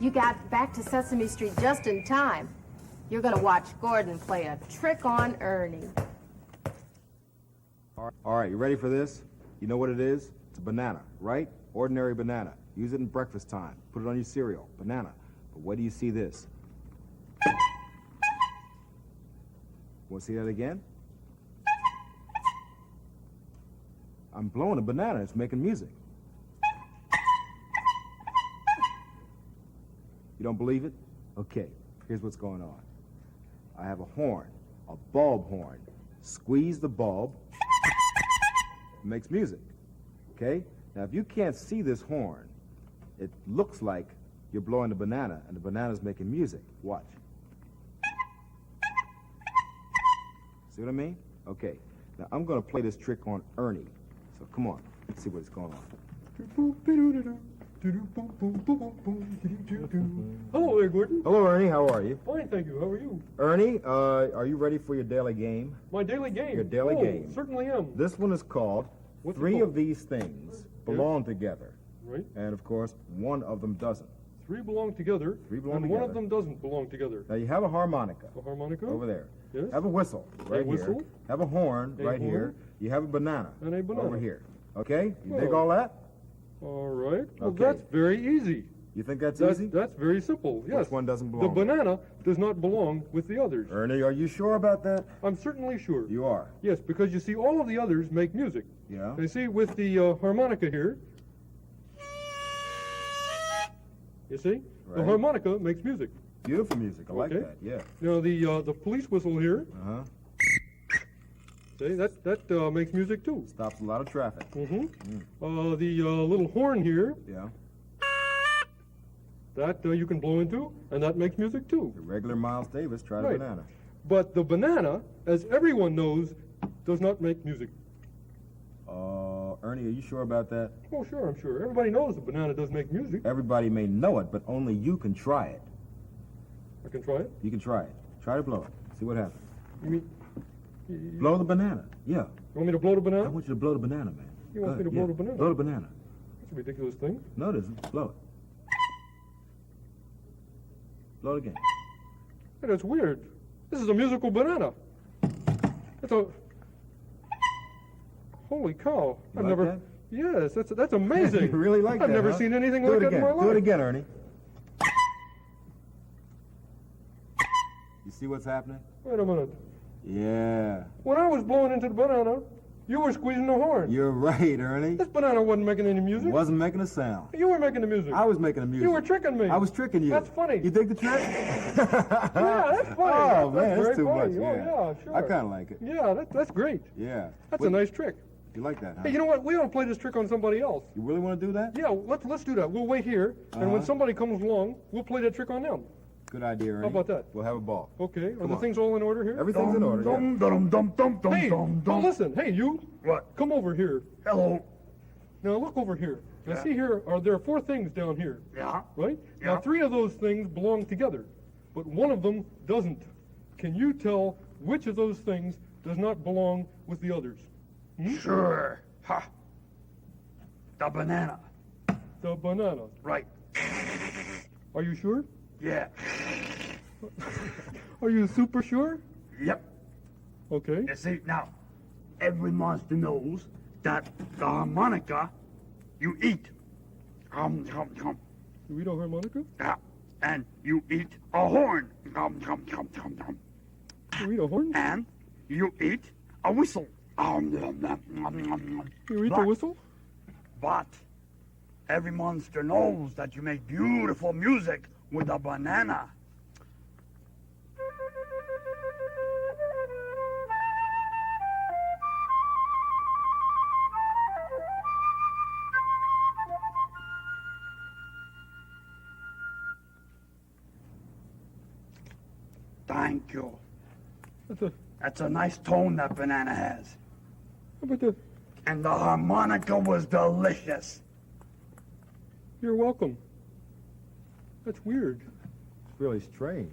You got back to Sesame Street just in time. You're gonna watch Gordon play a trick on Ernie. All right, you ready for this? You know what it is? It's a banana, right? Ordinary banana. Use it in breakfast time. Put it on your cereal. Banana. But where do you see this? Want to see that again? I'm blowing a banana. It's making music. You don't believe it? Okay, here's what's going on. I have a horn, a bulb horn. Squeeze the bulb, it makes music, okay? Now, if you can't see this horn, it looks like you're blowing a banana, and the banana's making music. Watch. See what I mean? Okay, now I'm gonna play this trick on Ernie. So come on, let's see what's going on. Hello there, Gordon. Hello, Ernie. How are you? Fine, thank you. How are you? Ernie, are you ready for your daily game? My daily game? Your daily game. Certainly am. This one is called What's it Three called? of These Things Belong Together. Right. And, of course, one of them doesn't. Three belong together. Three belong and together. one of them doesn't belong together. Now, you have a harmonica. A harmonica? Over there. Yes. Have a whistle right whistle. here. Have a horn A right horn. here. You have a banana. And a banana. Over here. Okay? You Oh. dig all that? All right. Well, Okay. that's very easy. You think that's easy? That's very simple, yes. Which one doesn't The belong? banana does not belong with the others. Ernie, are you sure about that? I'm certainly sure. You are. Yes, because you see, all of the others make music. Yeah? You see, with the harmonica here, you see, the Right. harmonica makes music. Beautiful music. I like Okay. that. Yeah. Now, the police whistle here, Uh-huh. see, that makes music too. Stops a lot of traffic. Mm-hmm. The little horn here, Yeah. that you can blow into, and that makes music too. The regular Miles Davis tried a Right. banana. But the banana, as everyone knows, does not make music. Ernie, are you sure about that? Oh, sure, I'm sure. Everybody knows the banana does make music. Everybody may know it, but only you can try it. I can try it. You can try it. Try to blow it. See what happens. You mean, Blow the banana. Yeah. you want me to blow the I banana? want you to blow the banana, man. You want Go me to ahead, blow yeah. the banana? Blow the banana. That's a ridiculous thing. No, it isn't. Blow it. Blow it again. Hey, that's weird. This is a musical banana. It's a... Holy cow. You I've like never... that? Yes, that's amazing. You really like I've that, never huh? seen anything Do like it that in again. my life. Do it again, Ernie. You see what's happening? Wait a minute. Yeah. When I was blowing into the banana, you were squeezing the horn. You're right, Ernie. This banana wasn't making any music. Wasn't making a sound. You were making the music. I was making the music. You were tricking me. I was tricking you. That's funny. You dig the trick? Yeah, that's funny. Oh, That's man, very that's too funny. much. Oh, yeah, sure. I kind of like it. Yeah, that's great. Yeah. That's What- a nice trick. You like that, huh? Hey, you know what? We ought to play this trick on somebody else. You really want to do that? Yeah, let's do that. We'll wait here, and when Uh-huh. somebody comes along, we'll play that trick on them. Good idea, Ernie. How about that? We'll have a ball. Okay. Are Come the on. things all in order here? Everything's in order. Yeah. Hey, oh, listen. Hey, you. What? Come over here. Hello. Now look over here. Now Yeah. see here. There are four things down here, Yeah. right? Yeah. Now three of those things belong together, but one of them doesn't. Can you tell which of those things does not belong with the others? Sure. Ha. The banana. The banana. Right. Are you sure? Yeah. Are you super sure? Yep. Okay. You see, now, every monster knows that the harmonica you eat. Hum. You eat a harmonica? Yeah. And you eat a horn. Hum. You eat a horn? And you eat a whistle. You eat a whistle? But every monster knows that you make beautiful music with a banana. Thank you. That's a nice tone that banana has. But the... And the harmonica was delicious. You're welcome. That's weird. It's really strange.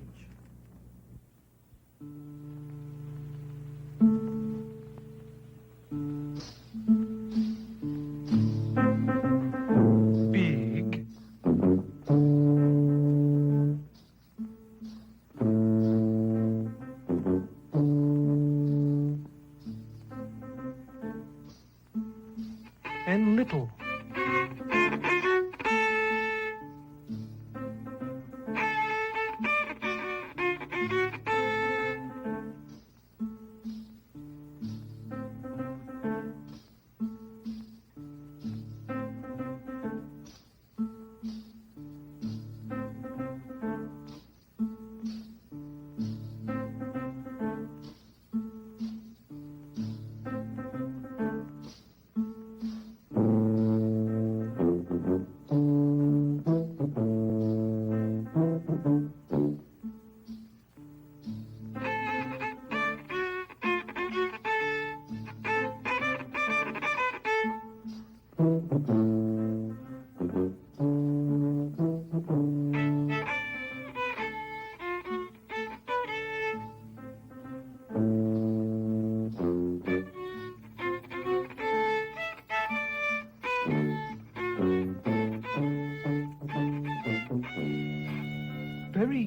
Big.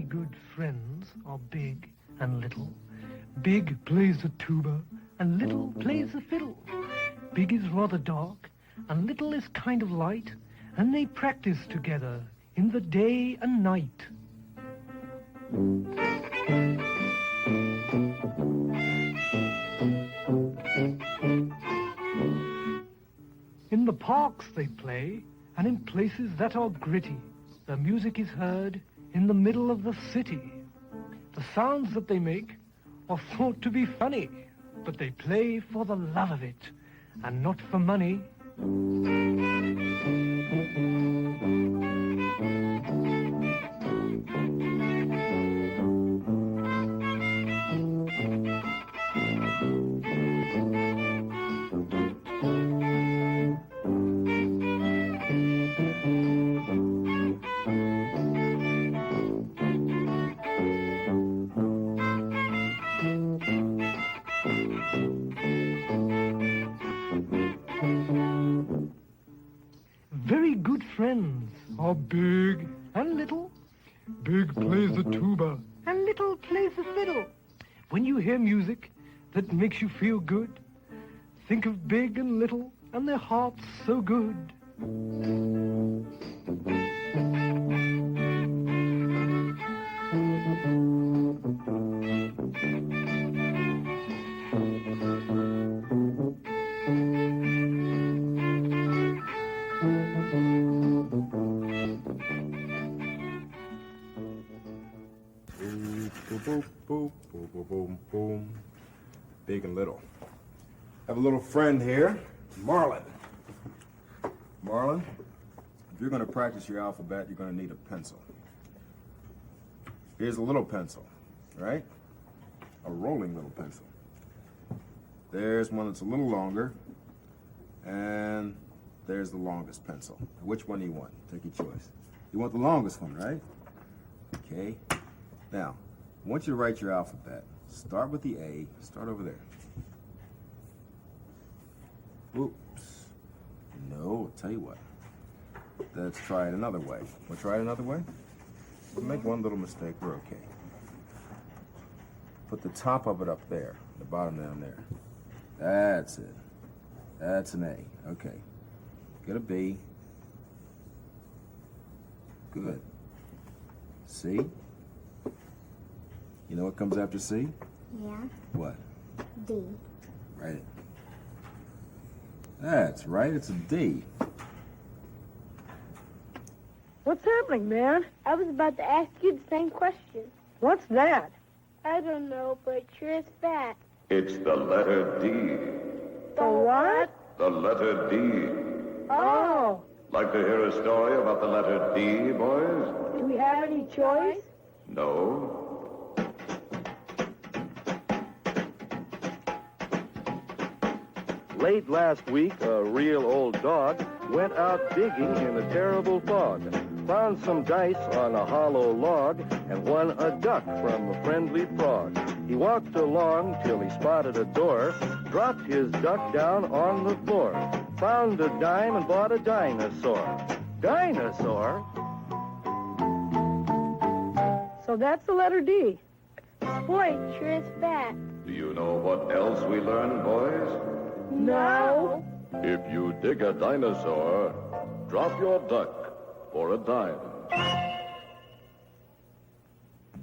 good friends are Big and Little. Big plays the tuba and Little plays the fiddle. Big is rather dark and Little is kind of light, and they practice together in the day and night. In the parks they play, and in places that are gritty. The music is heard in the middle of the city. The sounds that they make are thought to be funny, but they play for the love of it, and not for money. Very good friends are Big and Little. Big plays the tuba and Little plays the fiddle. When you hear music that makes you feel good, think of Big and Little and their hearts so good. Boom, boom, boom, boom, boom, boom. Big and Little. Have a little friend here, Marlin. Marlin, if you're going to practice your alphabet, you're going to need a pencil. Here's a little pencil, right? A rolling little pencil. There's one that's a little longer, and there's the longest pencil. Which one do you want? Take your choice. You want the longest one, right? Okay. Now, I want you to write your alphabet. Start with the A. Start over there. Oops. No, I'll tell you what. Let's try it another way. We'll try it another way? We'll make one little mistake. We're okay. Put the top of it up there. The bottom down there. That's it. That's an A. Okay. Get a B. Good. C. You know what comes after C? Yeah. What? D. Write it. That's right, it's a D. What's happening, man? I was about to ask you the same question. What's that? I don't know, but it sure is fat. It's the letter D. The what? The letter D. Oh. Like to hear a story about the letter D, boys? Do we have any choice? No. Late last week, a real old dog went out digging in a terrible fog, found some dice on a hollow log, and won a duck from a friendly frog. He walked along till he spotted a door, dropped his duck down on the floor, found a dime and bought a dinosaur. Dinosaur? So that's the letter D. Boy, it sure is fat. Do you know what else we learned, boys? No. If you dig a dinosaur, drop your duck for a dime.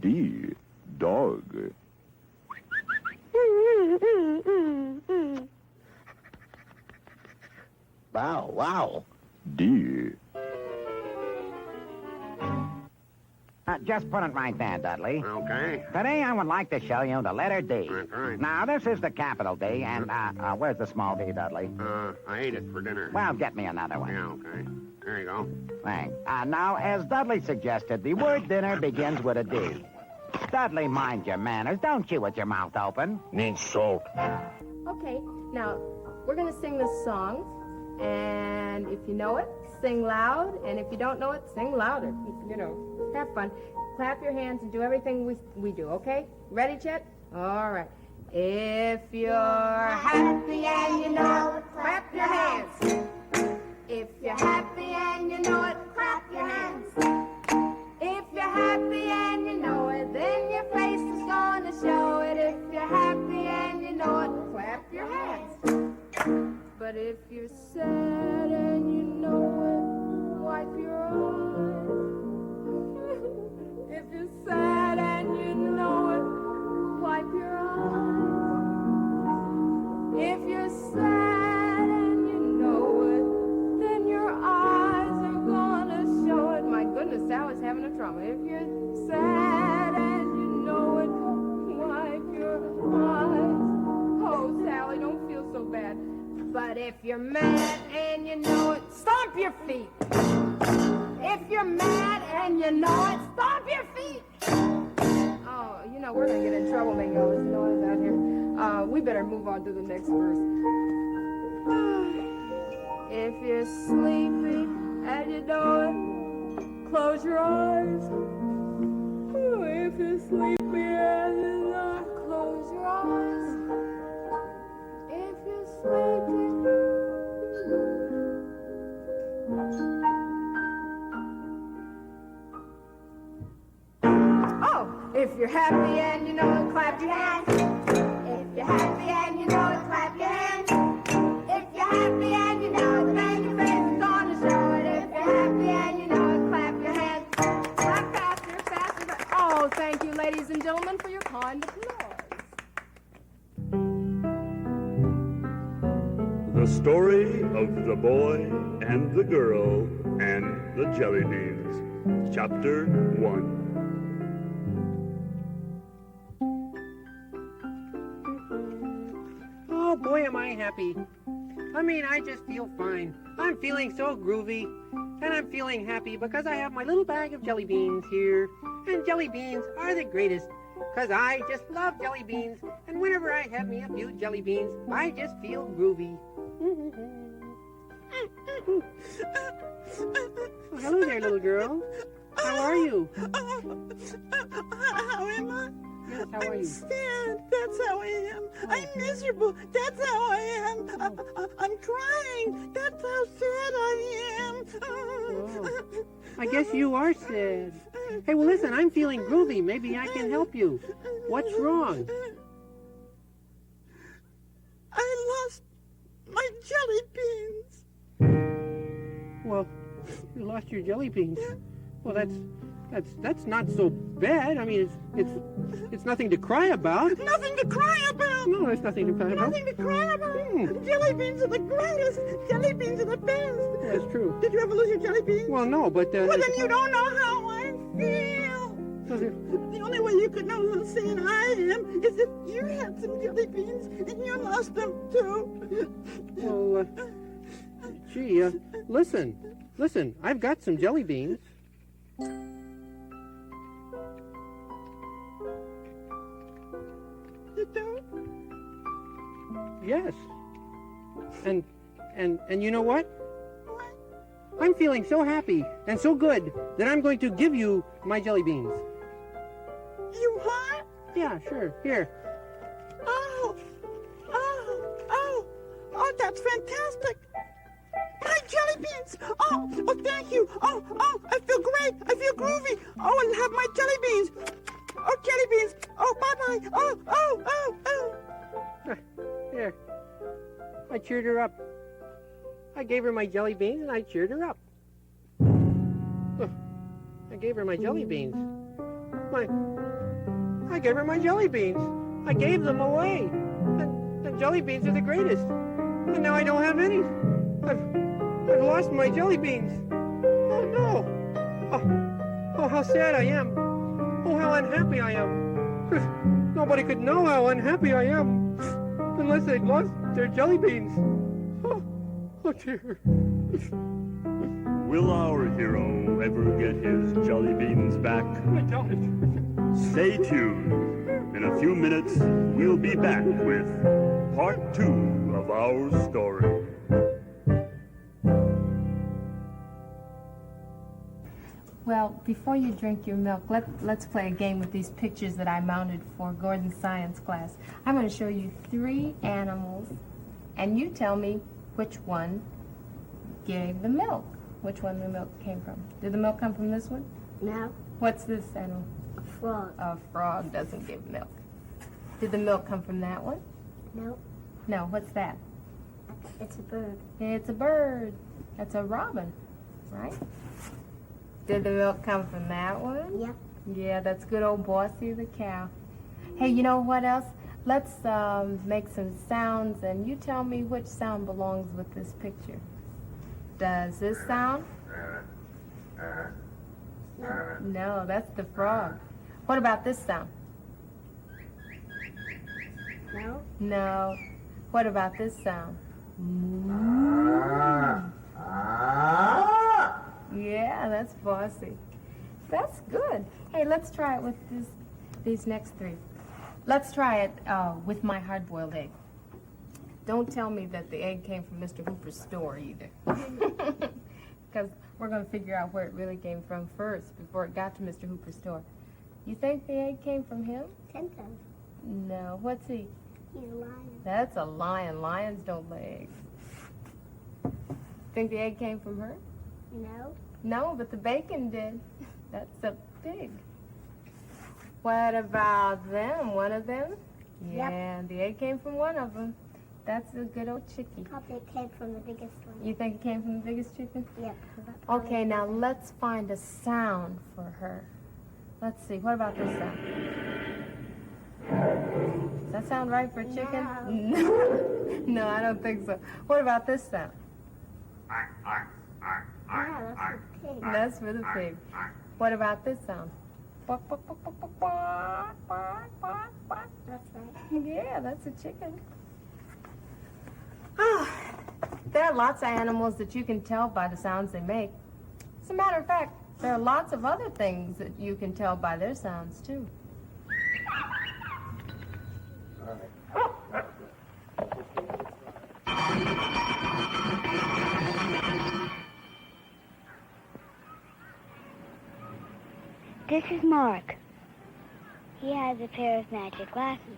D. Dog. Wow, wow. D. Just put it right there, Dudley. Okay. Today I would like to show you the letter D. That's right. Now, this is the capital D, and, where's the small d, Dudley? I ate it for dinner. Well, get me another one. Yeah, okay. There you go. Thanks. Now, as Dudley suggested, the word dinner begins with a D. Dudley, mind your manners. Don't chew with your mouth open. Needs salt. Okay, now, we're going to sing this song, and if you know it, sing loud, and if you don't know it, sing louder. You know, have fun. Clap your hands and do everything we do, okay? Ready, Chet? All right. If you're happy and you know it, clap your hands. If you're happy and you know it, clap your hands. If you're happy and you know But if you're sad and you know it, wipe your eyes. If you're sad and you know it, wipe your eyes. If you're sad and you know it, then your eyes are gonna show it. My goodness, Sal is having a trauma. If you're sad and you know it, wipe your eyes. Oh, Sally, don't feel so bad. But if you're mad and you know it, stomp your feet. If you're mad and you know it, stomp your feet. Oh, you know, we're going to get in trouble making all this noise out here. We better move on to the next verse. If you're sleepy and you know it, close your eyes. If you're sleepy and you know it, close your eyes. If you're sleepy. Oh, if you're happy and you know it, clap your hands. If you're happy and you know it, clap your hands. If you're happy and you know it, then your face is gonna show it. If you're happy and you know it, clap your hands. Clap faster, faster. Oh, thank you, ladies and gentlemen, for your kind applause. The story of the boy and the girl and the Jellybeans. Chapter 1. Oh, boy, am I happy. I mean, I just feel fine. I'm feeling so groovy. And I'm feeling happy because I have my little bag of jelly beans here. And jelly beans are the greatest. Because I just love jelly beans. And whenever I have me a few jelly beans, I just feel groovy. Oh, hello there, little girl. How are you? How am I? Yes, how are you? I'm sad. That's how I am. I'm miserable. That's how I am. I'm crying. That's how sad I am. Oh, I guess you are sad. Hey, well, listen, I'm feeling groovy. Maybe I can help you. What's wrong? I lost my jelly beans. Well, you lost your jelly beans. Well, that's not so bad. I mean, it's nothing to cry about. Nothing to cry about. No, there's nothing to cry about. Nothing to cry about. Jelly beans are the greatest. Jelly beans are the best. That's true. Did you ever lose your jelly beans? Well, no, but... well, then you don't know how I feel. The only way you could know how sad I am is if you had some jelly beans and you lost them too. Well, gee, listen, I've got some jelly beans. You do? Yes. And you know what? I'm feeling so happy and so good that I'm going to give you my jelly beans. You are? Yeah, sure. Here. Oh, that's fantastic. My jelly beans. Oh, thank you. Oh, I feel great. I feel groovy. Oh, and have my jelly beans. Oh, jelly beans. Oh, bye-bye. Oh. Here. I cheered her up. I gave her my jelly beans and I cheered her up. I gave her my jelly beans. I gave her my jelly beans. I gave them away. And jelly beans are the greatest. And now I don't have any. I've lost my jelly beans. Oh no. Oh, how sad I am. Oh, how unhappy I am. Nobody could know how unhappy I am unless they'd lost their jelly beans. Oh dear. Will our hero ever get his jelly beans back? I doubt it. Stay tuned. In a few minutes, we'll be back with part 2 of our story. Well, before you drink your milk, let's play a game with these pictures that I mounted for Gordon's science class. I'm going to show you 3 animals, and you tell me which one gave the milk, which one the milk came from. Did the milk come from this one? No. What's this animal? A frog. A frog doesn't give milk. Did the milk come from that one? No. No, what's that? It's a bird. It's a bird. That's a robin, right? Did the milk come from that one? Yep. Yeah, that's good old Bossy the cow. Hey, you know what else? Let's make some sounds, and you tell me which sound belongs with this picture. Does this sound? No, that's the frog. What about this sound? No. No. What about this sound? Yeah, that's Bossy. That's good. Hey, let's try it with these next three. Let's try it with my hard-boiled egg. Don't tell me that the egg came from Mr. Hooper's store either. Because we're going to figure out where it really came from first before it got to Mr. Hooper's store. You think the egg came from him? Sometimes. No. What's he? He's a lion. That's a lion. Lions don't lay eggs. Think the egg came from her? No. No, but the bacon did. That's a pig. What about them? One of them? Yeah, the egg came from one of them. That's a good old chickie. Probably it came from the biggest one. You think it came from the biggest chicken? Yep. Okay, now let's find a sound for her. Let's see, what about this sound? Does that sound right for a chicken? No. No, I don't think so. What about this sound? Yeah, that's for the pig. That's for the pig. What about this sound? That's right. Yeah, that's a chicken. There are lots of animals that you can tell by the sounds they make. As a matter of fact, there are lots of other things that you can tell by their sounds, too. This is Mark. He has a pair of magic glasses.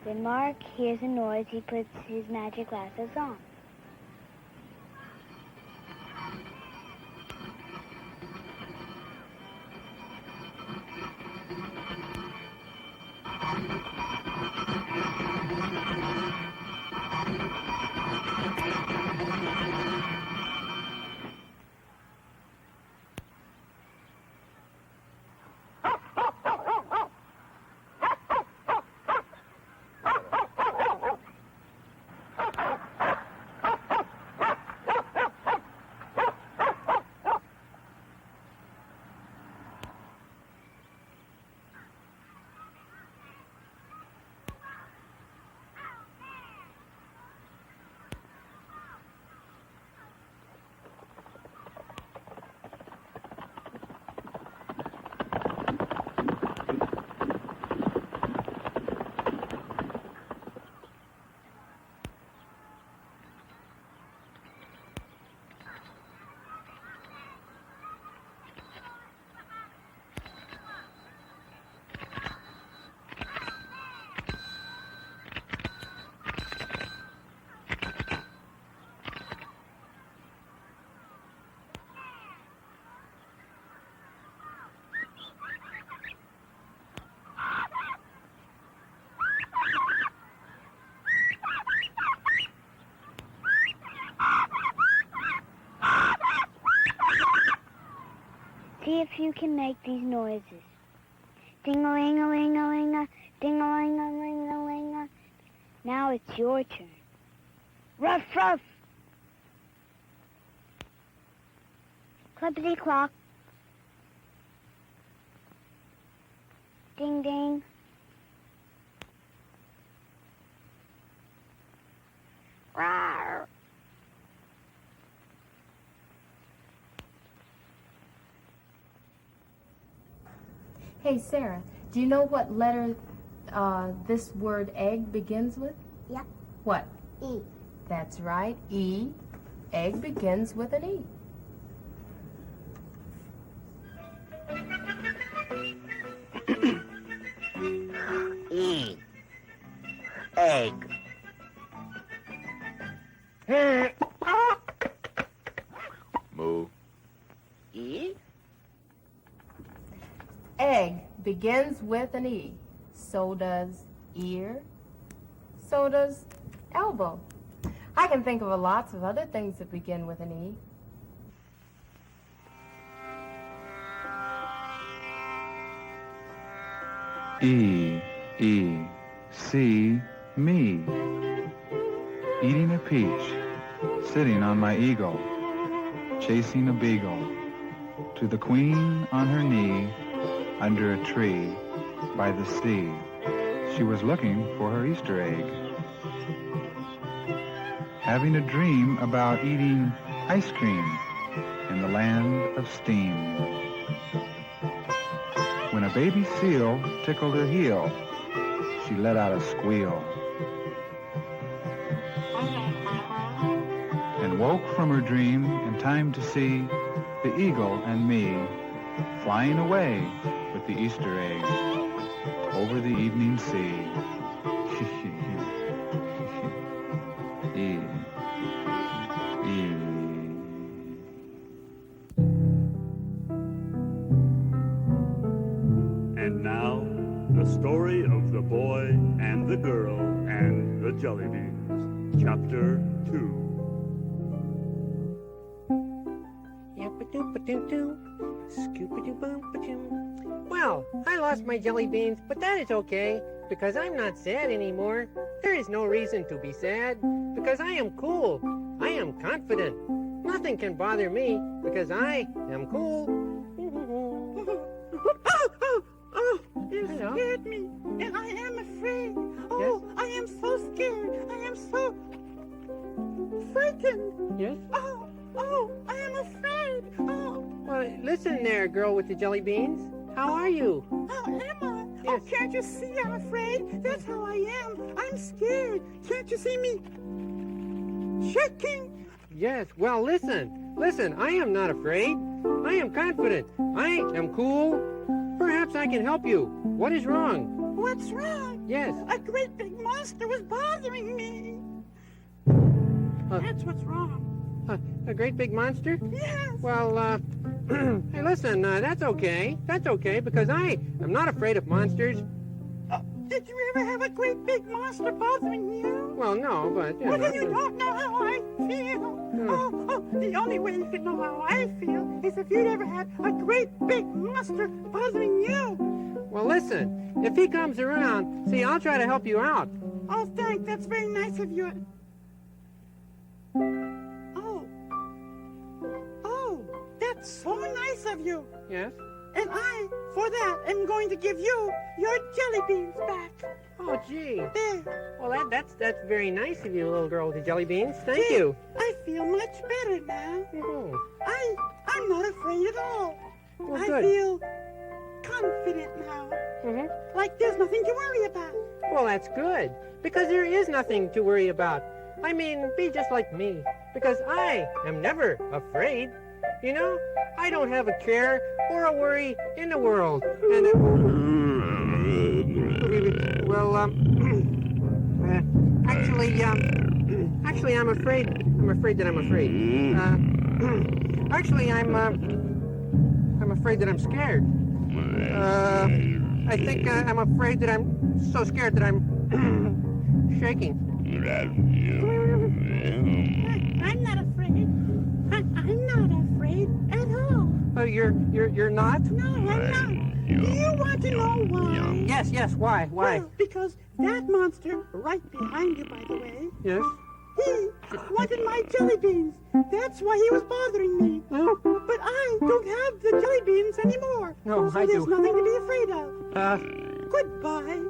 When Mark hears a noise, he puts his magic glasses on. See if you can make these noises. Ding-a-ling-a-ling-a-ling-a, ding-a-ling-a-ling-a-ling-a. Now it's your turn. Ruff, ruff. Clippity-clock. Ding-ding. Rawr. Hey, Sarah, do you know what letter this word egg begins with? Yep. What? E. That's right, E. Egg begins with an E. E. Egg. Moo. E. Egg begins with an E. So does ear. So does Elbow. I can think of lots of other things that begin with an E. E, E, C, me. Eating a peach, sitting on my eagle, chasing a beagle. To the queen on her knee, under a tree, by the sea. She was looking for her Easter egg. Having a dream about eating ice cream in the land of steam. When a baby seal tickled her heel, she let out a squeal and woke from her dream in time to see the eagle and me flying away with the Easter egg over the evening sea. E. E. And now, the story of the boy and the girl and the Jellybeans. Chapter 2. Well, I lost my jelly beans, but that is okay, because I'm not sad anymore. There is no reason to be sad, because I am cool. I am confident. Nothing can bother me, because I am cool. You scared me, and I am afraid. Oh, Yes? I am so scared. I am so frightened. Yes? Oh, I am afraid. Oh, Well, listen there, girl with the jelly beans. How are you? how am I? Yes. Oh, can't you see I'm afraid? That's how I am. I'm scared. Can't you see me shaking? Yes, well, listen. Listen, I am not afraid. I am confident. I am cool. Perhaps I can help you. What is wrong? What's wrong? Yes. A great big monster was bothering me. That's what's wrong. A great big monster? Yes. Well, hey, listen, that's okay. That's okay, because I am not afraid of monsters. Did you ever have a great big monster bothering you? Well, no, but, Well, then you don't know how I feel. The only way you can know how I feel is if you'd ever had a great big monster bothering you. Well, listen, if he comes around, see, I'll try to help you out. Oh, thanks. That's very nice of you. Oh, that's so nice of you. Yes? And I, for that, am going to give you your jelly beans back. Oh, gee. There. Well, that's very nice of you, little girl with the jelly beans. Thank Gee, you. I feel much better now. Oh. I'm not afraid at all. Well, I good. feel confident now. Like there's nothing to worry about. Well, that's good, because there is nothing to worry about. I mean, be just like me, because I am never afraid. You know, I don't have a care or a worry in the world. And, actually, I'm afraid. I'm afraid that I'm afraid. Actually, I'm afraid that I'm scared. I think I'm afraid that I'm so scared that I'm shaking. I'm not afraid. I'm not afraid at all. Oh, you're not? No, I'm not. Do you want to know why? Yes. Why? Well, because that monster right behind you, by the way, Yes. he wanted my jelly beans. That's why he was bothering me. But I don't have the jelly beans anymore. No, so I there's do. nothing to be afraid of. Goodbye.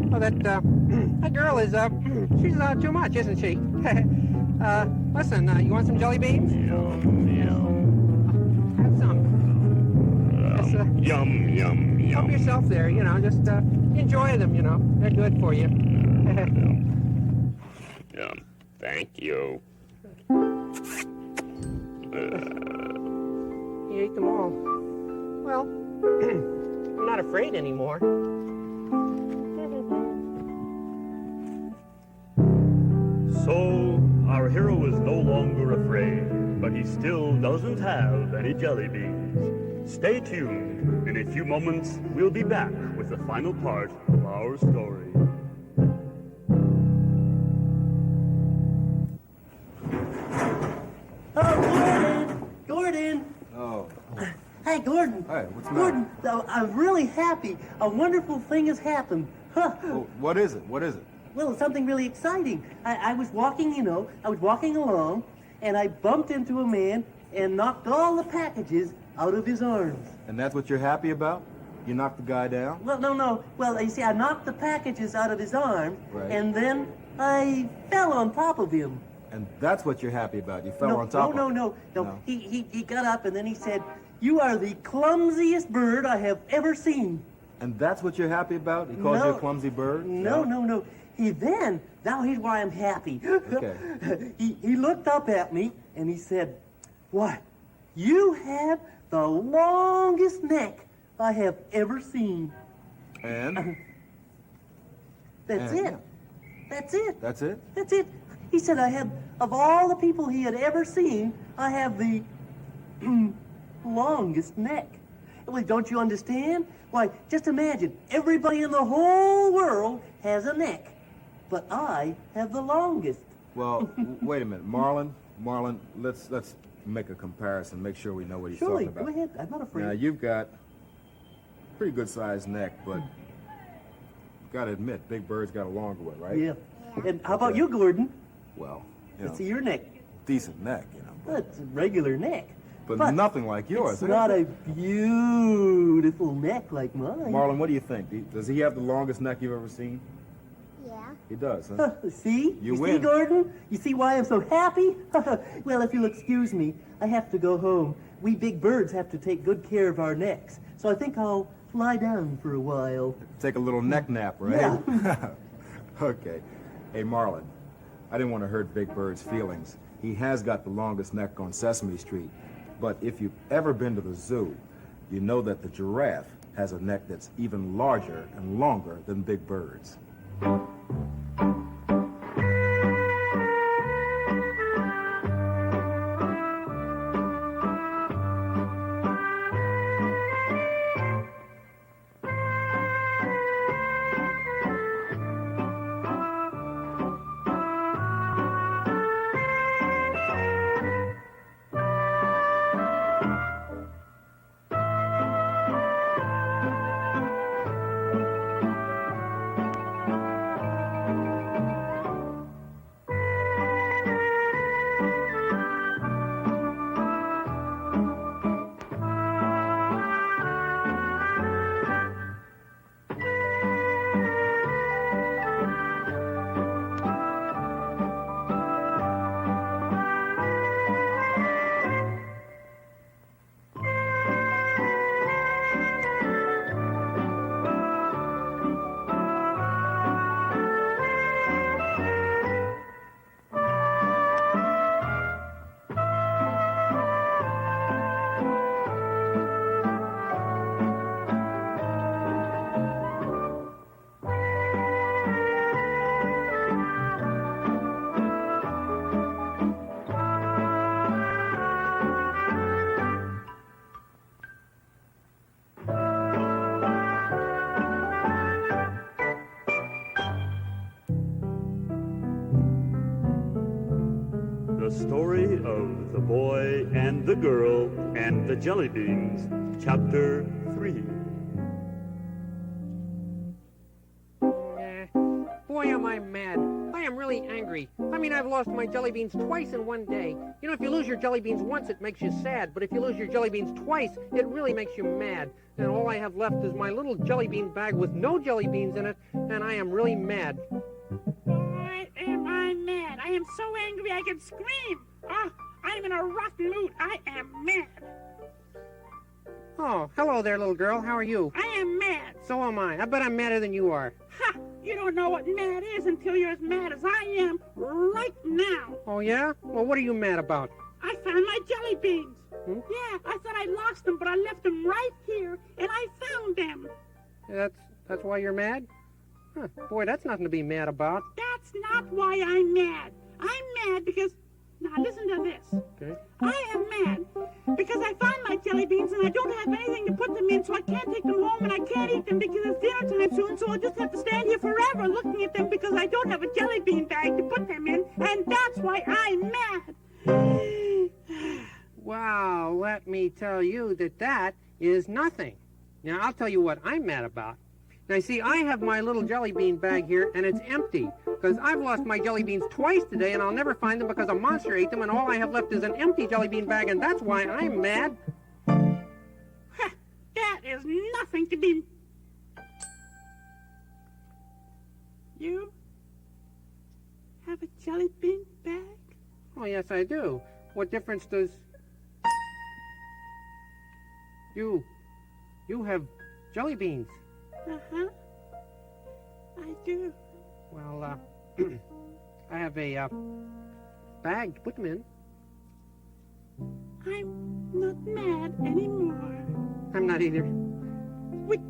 Well, that girl is, she's too much, isn't she? Listen, you want some jelly beans? Have some. Yes, Yum, yum, help yourself there, you know, just enjoy them, you know. They're good for you. Yum. Thank you. He ate them all. Well, I'm not afraid anymore. So, our hero is no longer afraid, but he still doesn't have any jelly beans. Stay tuned. In a few moments, we'll be back with the final part of our story. Oh, Gordon! Oh. Hey, Gordon. Hey, what's the Gordon, I'm really happy. A wonderful thing has happened. Well, what is it? What is it? Well, it's something really exciting. I was walking, I was walking along, and I bumped into a man and knocked all the packages out of his arms. And that's what you're happy about? You knocked the guy down? Well, no. Well, you see, I knocked the packages out of his arms, Right. and then I fell on top of him. And that's what you're happy about? You fell on top of him? No. He got up, and then he said, "You are the clumsiest bird I have ever seen." And that's what you're happy about? He calls you a clumsy bird? No. Now here's why I'm happy. Okay. He looked up at me and he said, "Why, you have the longest neck I have ever seen." And? That's And, it. yeah. That's it. That's it? That's it. He said I have, of all the people he had ever seen, I have the longest neck. Well, don't you understand? Why, just imagine, everybody in the whole world has a neck, but I have the longest. Well, wait a minute. Marlon, let's make a comparison, make sure we know what he's Surely, talking about. go ahead. I'm not afraid. Now, you've got a pretty good-sized neck, but you've got to admit, Big Bird's got a longer one, right? Yeah. And how about you, Gordon? Well, Let's see your neck. decent neck, Well, it's a regular neck. But nothing like yours. It's not a beautiful neck like mine. Marlon, what do you think? Does he have the longest neck you've ever seen? Yeah. He does, huh? See? You see, win. Gordon? You see why I'm so happy? Well, if you'll excuse me, I have to go home. We big birds have to take good care of our necks. So I think I'll lie down for a while. Take a little neck nap, right? Yeah. Okay. Hey, Marlon, I didn't want to hurt Big Bird's feelings. He has got the longest neck on Sesame Street. But if you've ever been to the zoo, you know that the giraffe has a neck that's even larger and longer than Big Bird's. The story of the boy and the girl and the Jellybeans, Chapter 3. Boy, am I mad. I am really angry. I mean, I've lost my Jellybeans twice in one day. You know, if you lose your Jellybeans once, it makes you sad. But if you lose your Jellybeans twice, it really makes you mad. And all I have left is my little Jellybean bag with no Jellybeans in it, and I am really mad. Boy, am I mad. I am so angry I can scream. Oh, I'm in a rotten mood. I am mad. Oh, hello there, little girl. How are you? I am mad. So am I. I bet I'm madder than you are. Ha! You don't know what mad is until you're as mad as I am right now. Oh, yeah? Well, what are you mad about? I found my Jellybeans. Hmm? Yeah, I thought I lost them, but I left them right here, and I found them. That's why you're mad? Huh. Boy, that's nothing to be mad about. That's not why I'm mad. I'm mad because... Now listen to this. Okay. I am mad because I found my Jellybeans jelly beans, and I don't have anything to put them in, so I can't take them home, and I can't eat them because it's dinner time soon, so I'll just have to stand here forever looking at them because I don't have a jelly bean bag to put them in, and that's why I'm mad. Wow, let me tell you that is nothing. Now, I'll tell you what I'm mad about. Now, see, I have my little jelly bean bag here, and it's empty, because I've lost my jelly beans twice today, and I'll never find them because a monster ate them, and all I have left is an empty jelly bean bag, and that's why I'm mad. That is nothing to be... You have a jelly bean bag? Oh, yes, I do. What difference does... You have jelly beans. Uh-huh. I do. Well, I have a bag to put them in. I'm not mad anymore. I'm not either. Would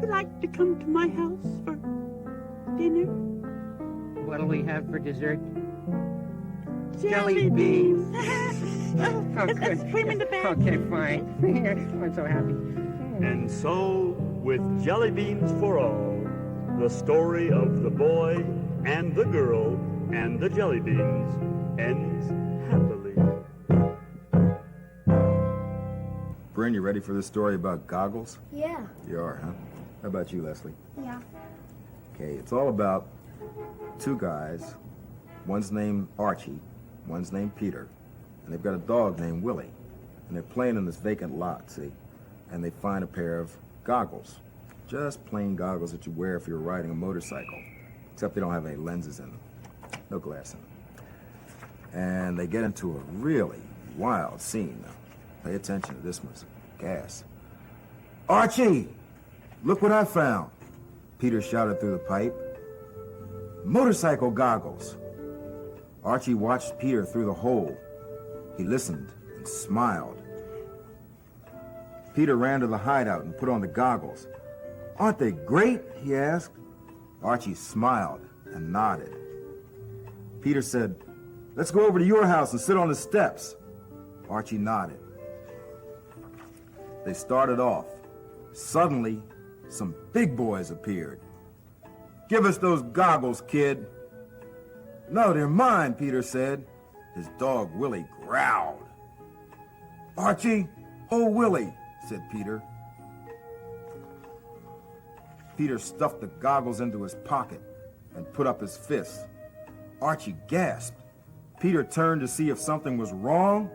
you like to come to my house for dinner? What'll we have for dessert? Jelly beans. Oh, good. Let's put 'em in the bag. Okay, fine. I'm so happy. And so, with jelly beans for all, the story of the boy and the girl and the jelly beans ends happily. Bryn, you ready for this story about goggles? Yeah. You are, huh? How about you, Leslie? Yeah. Okay, it's all about two guys. One's named Archie, one's named Peter, and they've got a dog named Willie. And they're playing in this vacant lot, see? And they find a pair of goggles. Just plain goggles that you wear if you're riding a motorcycle. Except they don't have any lenses in them. No glass in them. And they get into a really wild scene. Now, pay attention to this one. Gas. Archie! Look what I found! Peter shouted through the pipe. Motorcycle goggles! Archie watched Peter through the hole. He listened and smiled. Peter ran to the hideout and put on the goggles. Aren't they great? He asked. Archie smiled and nodded. Peter said, let's go over to your house and sit on the steps. Archie nodded. They started off. Suddenly, some big boys appeared. Give us those goggles, kid. No, they're mine, Peter said. His dog, Willie, growled. Archie, hold Willie, said Peter. Peter stuffed the goggles into his pocket and put up his fist. Archie gasped. Peter turned to see if something was wrong.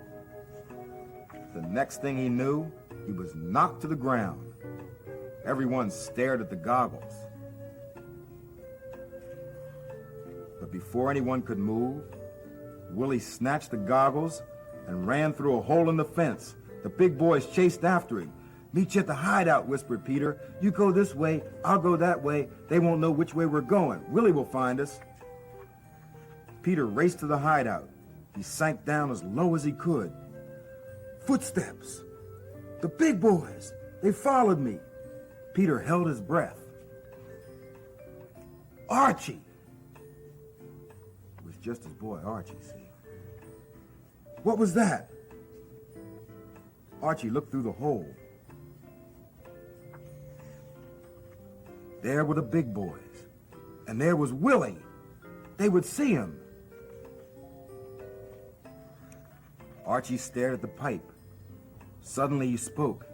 The next thing he knew, he was knocked to the ground. Everyone stared at the goggles. But before anyone could move, Willie snatched the goggles and ran through a hole in the fence. The big boys chased after him. Meet you at the hideout, whispered Peter. You go this way, I'll go that way. They won't know which way we're going. Willie will find us. Peter raced to the hideout. He sank down as low as he could. Footsteps. The big boys. They followed me. Peter held his breath. Archie. It was just his boy Archie, see. What was that? Archie looked through the hole. There were the big boys. And there was Willie. They would see him. Archie stared at the pipe. Suddenly he spoke.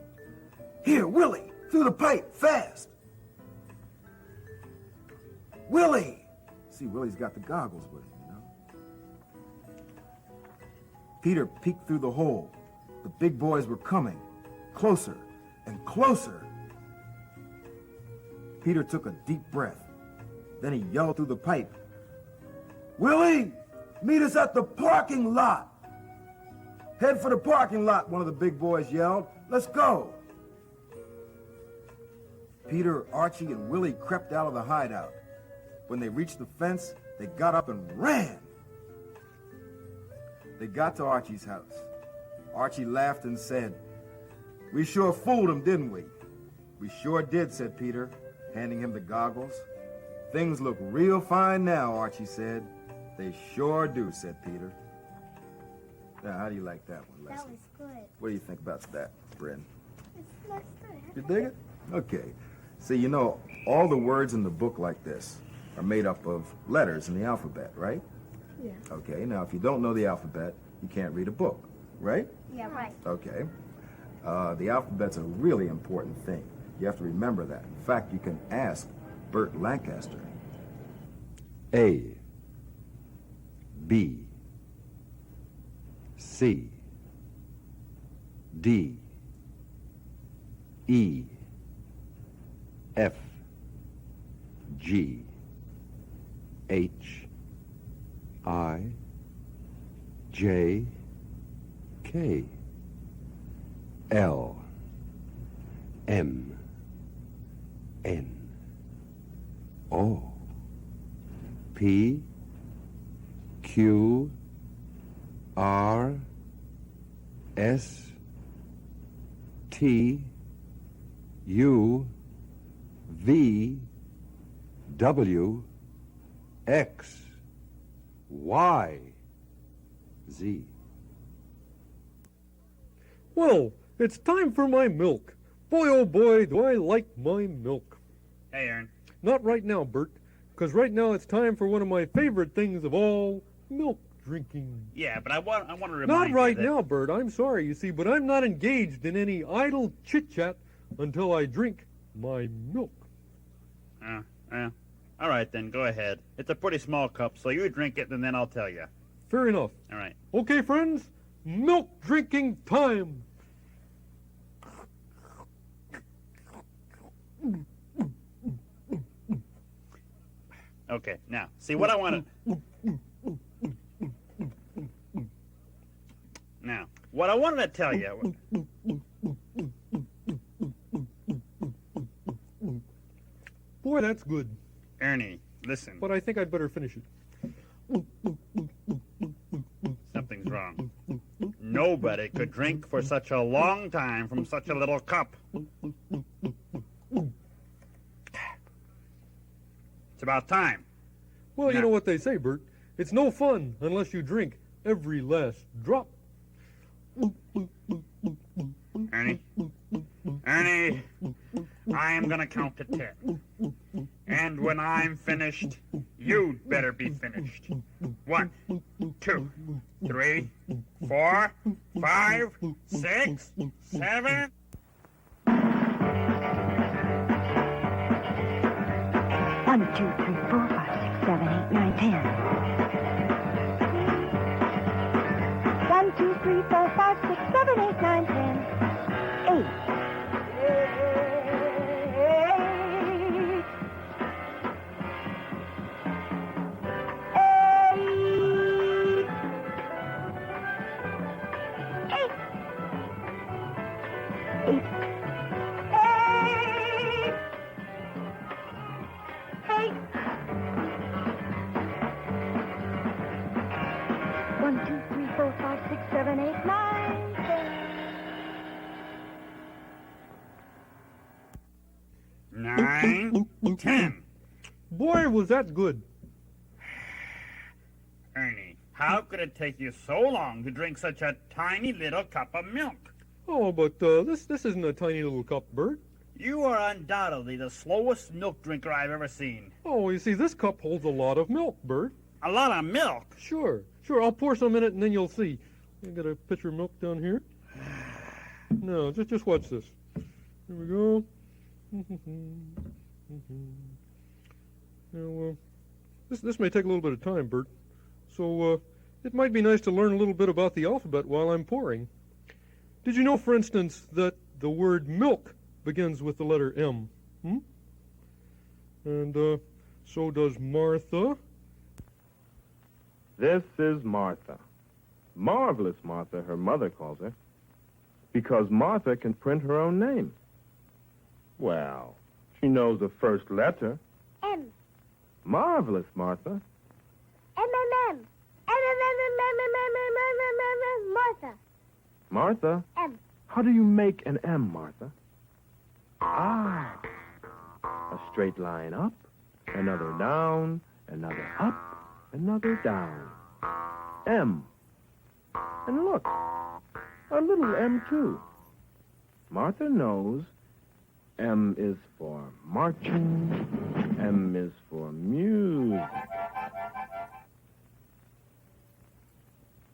Here, Willie! Through the pipe, fast! Willie! See, Willie's got the goggles with him, you know. Peter peeked through the hole. The big boys were coming. Closer and closer. Peter took a deep breath. Then he yelled through the pipe. Willie! Meet us at the parking lot! Head for the parking lot, one of the big boys yelled. Let's go! Peter, Archie, and Willie crept out of the hideout. When they reached the fence, they got up and ran. They got to Archie's house. Archie laughed and said, We sure fooled him, didn't we? We sure did, said Peter, handing him the goggles. Things look real fine now, Archie said. They sure do, said Peter. Now, how do you like that one, Leslie? That was good. What do you think about that, Bryn? That's good. You dig it? Okay. See, you know, all the words in the book like this are made up of letters in the alphabet, right? Yeah. Okay, now if you don't know the alphabet, you can't read a book, right? Yeah, right. Okay. The alphabet's a really important thing. You have to remember that. In fact, you can ask Burt Lancaster. A, B, C, D, E, F, G, H, I, J, K, L, M, N, O, P, Q, R, S, T, U, V, W, X, Y, Z. Well, it's time for my milk. Boy, oh boy, do I like my milk. Hey, Ern. Not right now, Bert, because right now it's time for one of my favorite things of all, milk drinking. Yeah, but I want to remind Not you right that... now, Bert. I'm sorry, you see, but I'm not engaged in any idle chit-chat until I drink my milk. All right, then, go ahead. It's a pretty small cup, so you drink it, and then I'll tell you. Fair enough. All right. Okay, friends, milk drinking time. Okay, now, see what I want to... Now, what I wanted to tell you... Boy, that's good. Ernie, listen. But I think I'd better finish it. Something's wrong. Nobody could drink for such a long time from such a little cup. It's about time. Well, you know what they say, Bert. It's no fun unless you drink every last drop. Ernie? Ernie, I am going to count to 10. And when I'm finished, you'd better be finished. 1, 2, 3, 4, 5, 6, 7... 1, 2, 3, 4, 5, 6, 7, 8, 9, 10. 1, 2, 3, 4, 5, 6, 7, 8, 9, 10. 8. 1, 2, 3, 4, 5, 6, 7, 8, 9, 10. 9, 10. Boy, was that good. Ernie, how could it take you so long to drink such a tiny little cup of milk? Oh, but this isn't a tiny little cup, Bert. You are undoubtedly the slowest milk drinker I've ever seen. Oh, you see, this cup holds a lot of milk, Bert. A lot of milk? Sure. I'll pour some in it, and then you'll see. I got a pitcher of milk down here. No, just watch this. Here we go. Now, this may take a little bit of time, Bert. So it might be nice to learn a little bit about the alphabet while I'm pouring. Did you know, for instance, that the word milk begins with the letter M? And so does Martha. This is Martha. Marvelous Martha, her mother calls her, because Martha can print her own name. Well, she knows the first letter. M. Marvelous Martha. M. Martha. Martha? M. How do you make an M, Martha? Ah. A straight line up, another down, another up, another down. M. And look, a little M too. Martha knows M is for marching, M is for music,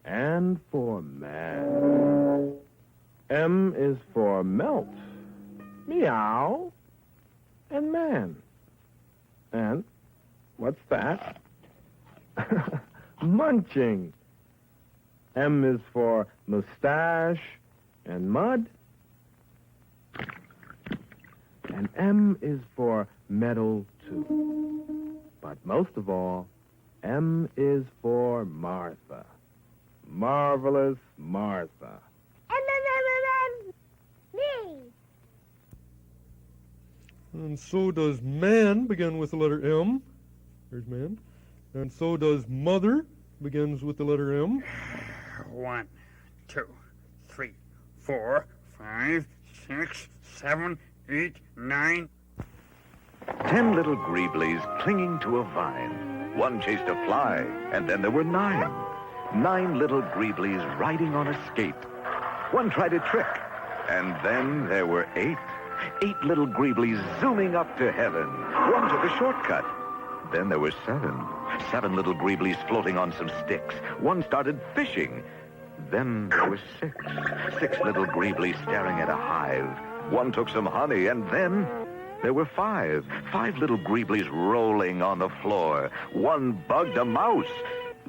and for man. M is for melt, meow, and man. And what's that? Munching. M is for mustache and mud. And M is for medal, too. But most of all, M is for Martha. Marvelous Martha. Me. And so does man begin with the letter M. There's man. And so does mother begins with the letter M. 1, 2, 3, 4, 5, 6, 7, 8, 9. 10 little greeblies clinging to a vine. One chased a fly, and then there were 9. 9 little greeblies riding on a skate. One tried a trick, and then there were 8. 8 little greeblies zooming up to heaven. One took a shortcut. Then there were 7. 7 little greeblies floating on some sticks. One started fishing. Then there were 6. 6 little greeblies staring at a hive. One took some honey, and then there were 5. 5 little greeblies rolling on the floor. One bugged a mouse.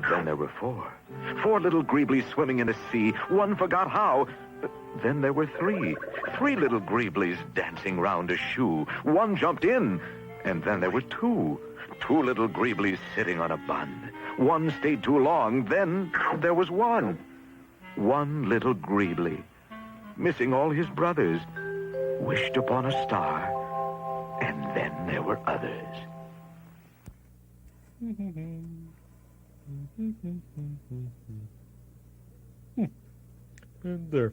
Then there were 4. 4 little greeblies swimming in a sea. One forgot how. Then there were 3. 3 little greeblies dancing round a shoe. One jumped in. And then there were 2. 2 little greeblies sitting on a bun. One stayed too long. Then there was 1. 1 little greebly, missing all his brothers, wished upon a star, and then there were others. And there.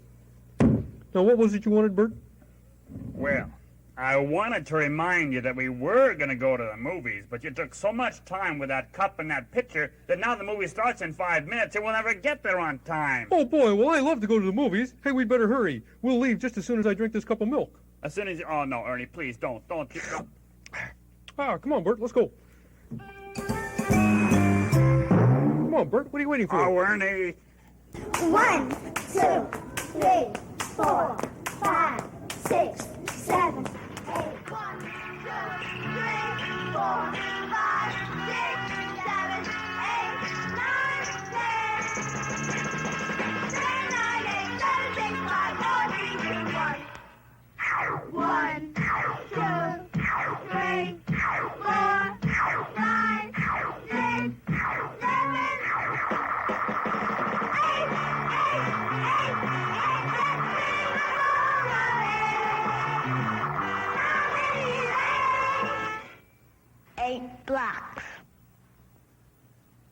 Now, what was it you wanted, Bert? Well, I wanted to remind you that we were going to go to the movies, but you took so much time with that cup and that pitcher that now the movie starts in 5 minutes and we'll never get there on time. Oh, boy, well, I love to go to the movies. Hey, we'd better hurry. We'll leave just as soon as I drink this cup of milk. As soon as you... Oh, no, Ernie, please, don't. Come on, Bert, let's go. Come on, Bert, what are you waiting for? Oh, Ernie. 1, 2, 3, 4, 5, 6, 7, 8. 1, 2, 3, 4, 5, 6, 7, 8. 9, 10. 10, 9, 8, 10, 7, 6, 5, 4, 3, 2, 1. 1, 2, 3, 4, 5, 6, 7, 8 blocks.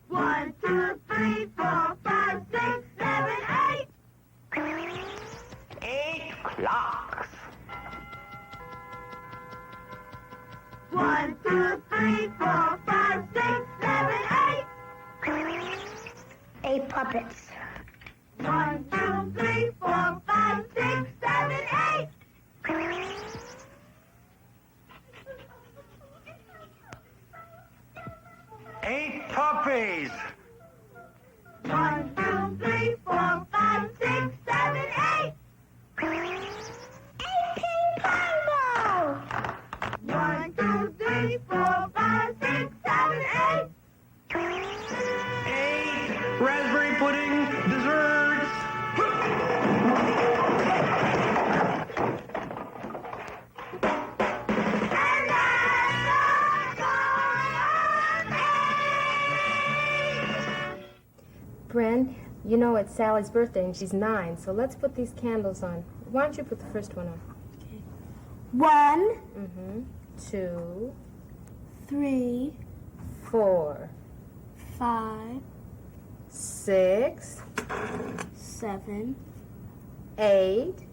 1, 2, 3, 4, 5, 6, 7, 8. 8 clocks. 1, 2, 3, 4, 5, 6, 7, 8. 8 puppets. 1, 2, 3, 4, 5, 6, 7, 8. 8 puppies! 1, 2, 3, 4, 5, 6, 7, 8. 18 pineapples! 1, 2, 3, 4, 5, 6, 7, 8. 8 raspberry pudding desserts. Bren, you know it's Sally's birthday and she's 9, so let's put these candles on. Why don't you put the first one on? Okay. 1, 2, 3, 4, 5, 6, 7, 8,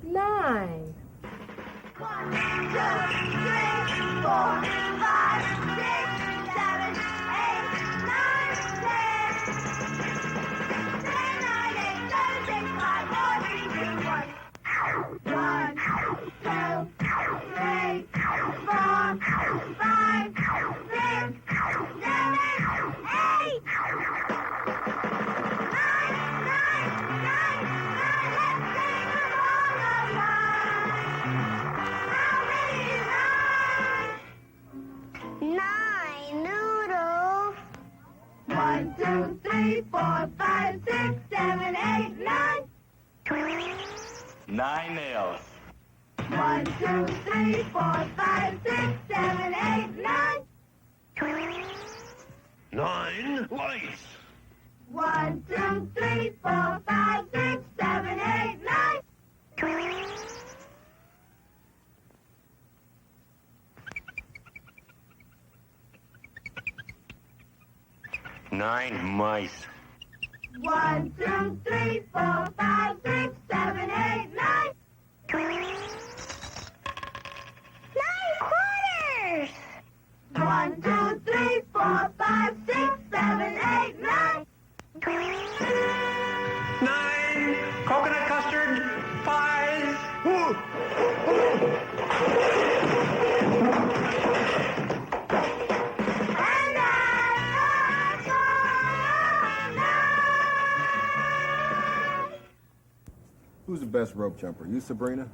9. 1, 2, 3, 4, 5, 6, 7, 8, 9, 10. 10, 9, 9 nails. 1, 2, 3, 4, 5, 6, 7, 8, 9. 9 lights. 1, 2, 3, 4, 5, 6, 7, 8, 9. 9 mice. 1, 2, 3, 4, 5, 6, 7, 8, 9. 9 quarters. 1, 2, 3, 4, 5, 6, 7, 8, 9. 9 coconut custard pies. Who's the best rope jumper? You, Sabrina?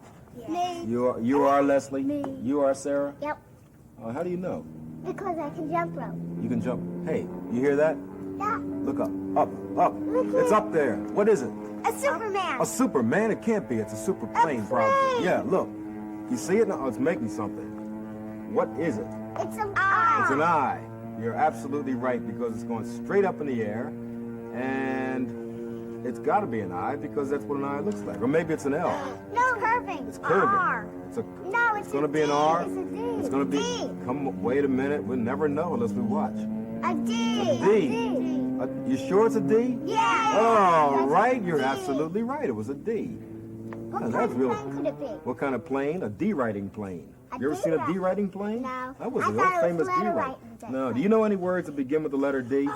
Me. You are Leslie? Me. You are Sarah? Yep. How do you know? Because I can jump rope. You can jump. Hey, you hear that? Yeah. Look up, up. It's up there. What is it? A Superman. A Superman? It can't be. It's a super plane, probably. Yeah, look. You see it? No, it's making something. What is it? It's an eye. It's an eye. You're absolutely right, because it's going straight up in the air, and it's got to be an eye, because that's what an eye looks like. Or maybe it's an L. No, it's curving. It's curving. R. No, it's going to be an D. R. It's a D. It's going to be. D. Come, wait a minute. We'll never know unless we watch. A D. A D. You sure it's a D? Yeah. Oh, right. You're absolutely right. It was a D. What Oh, kind that's of really. plane could it be? What kind of plane? A D-writing plane. A You ever seen a D-writing plane? No. That was I the thought old it was famous letter D-writing. writing. No. Do you know any words that begin with the letter D?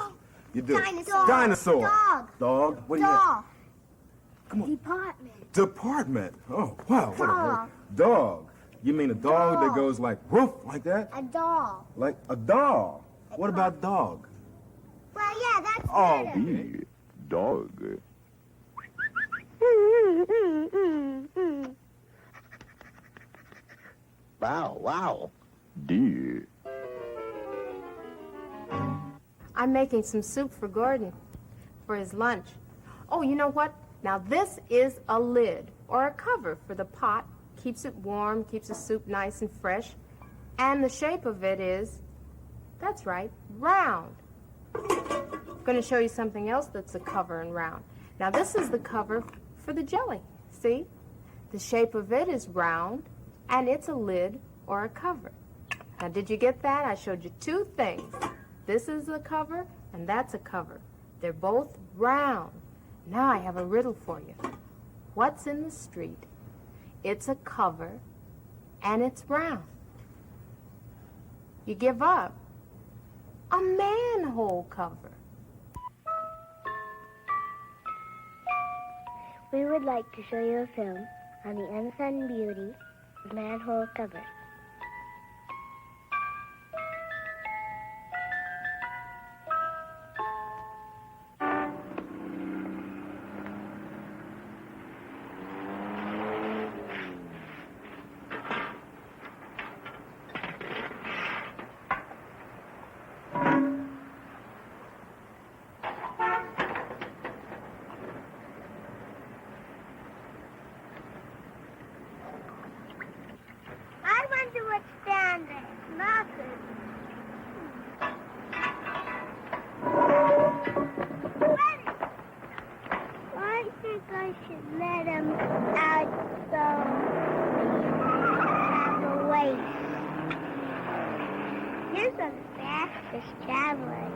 You do. Dinosaur. Dinosaur. Dog. Dog. What do you? Dog. Come on. Department. Department. Oh, wow. What a word. Dog. Dog. You mean a dog that Dog. goes like woof, like that? A doll. Like a dog. What about dog? Well, yeah, that's Oh, better. Dog. Wow. Deer. I'm making some soup for Gordon for his lunch. Oh, you know what? Now this is a lid or a cover for the pot. Keeps it warm, keeps the soup nice and fresh. And the shape of it is, that's right, round. I'm going to show you something else that's a cover and round. Now this is the cover for the jelly. See? The shape of it is round, and it's a lid or a cover. Now did you get that? I showed you two things. This is a cover, and that's a cover. They're both round. Now I have a riddle for you. What's in the street? It's a cover, and it's round. You give up. A manhole cover. We would like to show you a film on the unsung beauty of manhole covers. I wonder what's down there. Nothing. I think I should let him out so have a waste. Here's the fastest traveler.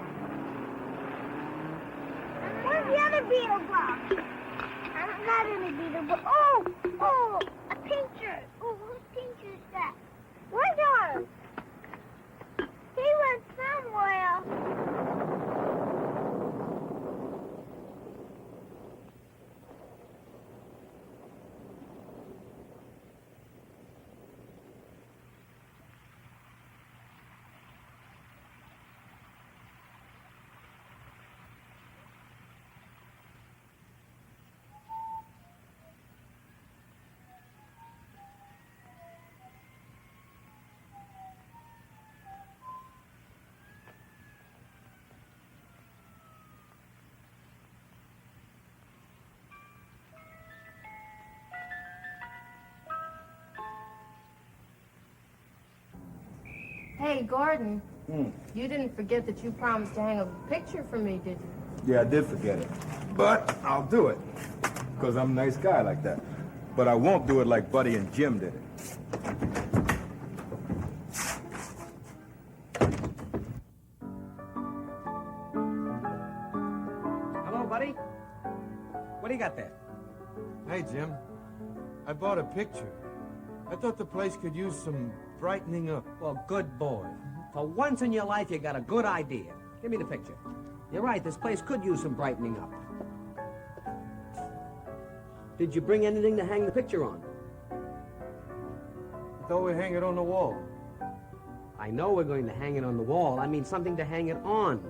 Where's the other beetle box? I'm not in a beetle box. Oh, a pincher. Oh, whose pincher is that? Where's ours? He went somewhere. Hey, Gordon, you didn't forget that you promised to hang a picture for me, did you? Yeah, I did forget it. But I'll do it. Because I'm a nice guy like that. But I won't do it like Buddy and Jim did it. Hello, buddy. What do you got there? Hey, Jim. I bought a picture. I thought the place could use some brightening up. Well, good boy. For once in your life, you got a good idea. Give me the picture. You're right, this place could use some brightening up. Did you bring anything to hang the picture on? I thought we'd hang it on the wall. I know we're going to hang it on the wall. I mean something to hang it on.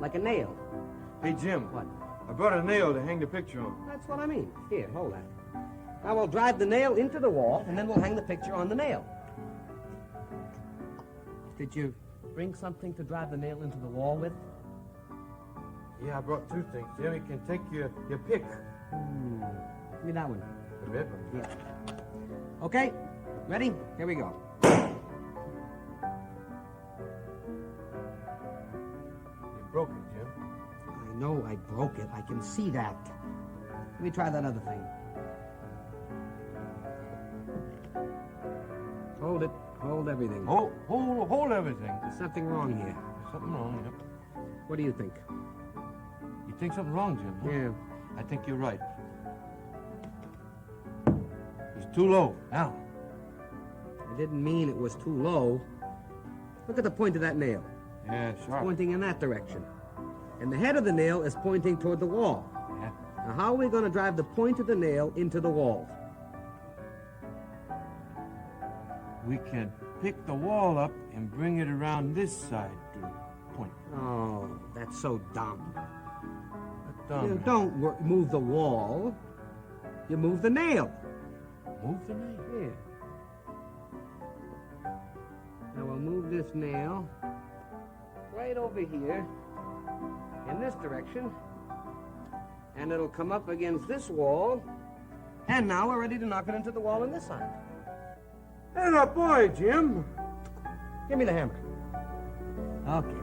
Like a nail. Hey, Jim. What? I brought a nail to hang the picture on. That's what I mean. Here, hold that. Now we'll drive the nail into the wall, and then we'll hang the picture on the nail. Did you bring something to drive the nail into the wall with? Yeah, I brought two things, Jim. You can take your pick. Give me that one. The red one? Yeah. Okay, ready? Here we go. You broke it, Jim. I know I broke it. I can see that. Let me try that other thing. Hold it. Hold everything. Hold everything. There's something wrong here. There's something wrong, yep. What do you think? You think something wrong, Jim? Huh? Yeah. I think you're right. It's too low. Now. I didn't mean it was too low. Look at the point of that nail. Yeah, It's sharp. pointing in that direction. And the head of the nail is pointing toward the wall. Yeah. Now, how are we going to drive the point of the nail into the wall? We can pick the wall up and bring it around this side to point. Oh, that's so dumb. Dumb. You don't move the wall. You move the nail. Move the nail? Here. Now we'll move this nail right over here in this direction. And it'll come up against this wall. And now we're ready to knock it into the wall on this side. And a boy, Jim. Give me the hammer. Okay.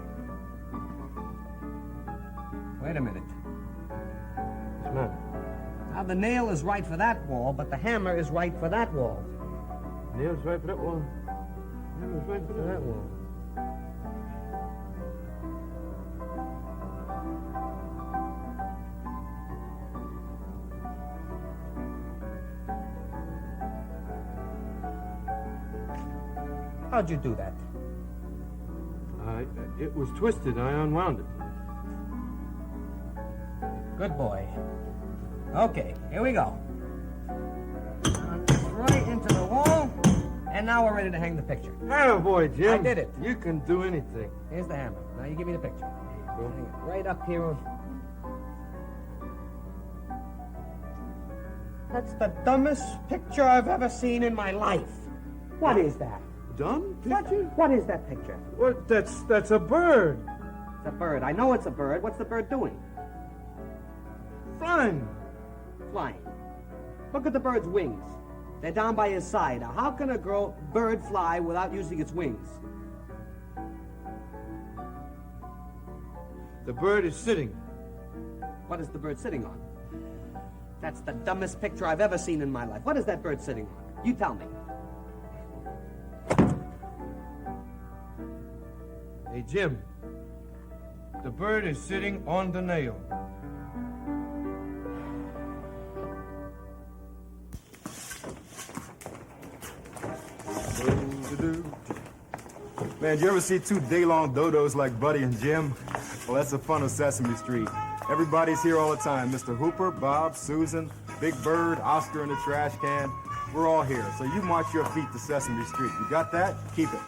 Wait a minute. What's the matter? Now the nail is right for that wall, but the hammer is right for that wall. Nail's right for that wall. Hammer's right for that wall. How'd you do that? It was twisted. I unwound it. Good boy. Okay, here we go. Right into the wall, and now we're ready to hang the picture. Atta boy, Jim. I did it. You can do anything. Here's the hammer. Now you give me the picture. Hang it right up here. That's the dumbest picture I've ever seen in my life. What is that? Dumb picture? What is that picture? What? That's a bird. It's a bird. I know it's a bird. What's the bird doing? Flying. Flying. Look at the bird's wings. They're down by his side. Now, how can a bird fly without using its wings? The bird is sitting. What is the bird sitting on? That's the dumbest picture I've ever seen in my life. What is that bird sitting on? You tell me. Hey, Jim. The bird is sitting on the nail. Man, did you ever see two day-long dodos like Buddy and Jim? Well, that's the fun of Sesame Street. Everybody's here all the time. Mr. Hooper, Bob, Susan, Big Bird, Oscar in the trash can. We're all here. So you march your feet to Sesame Street. You got that? Keep it.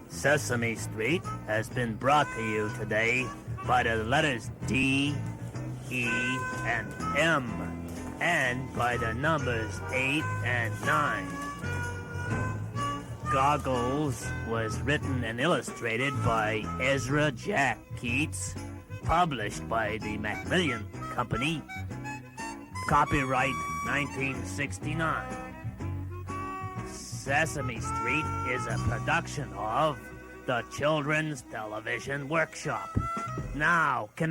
Sesame Street has been brought to you today by the letters D, E, and M, and by the numbers 8 and 9. Goggles was written and illustrated by Ezra Jack Keats, published by the Macmillan Company, copyright 1969. Sesame Street is a production of the Children's Television Workshop. Now, can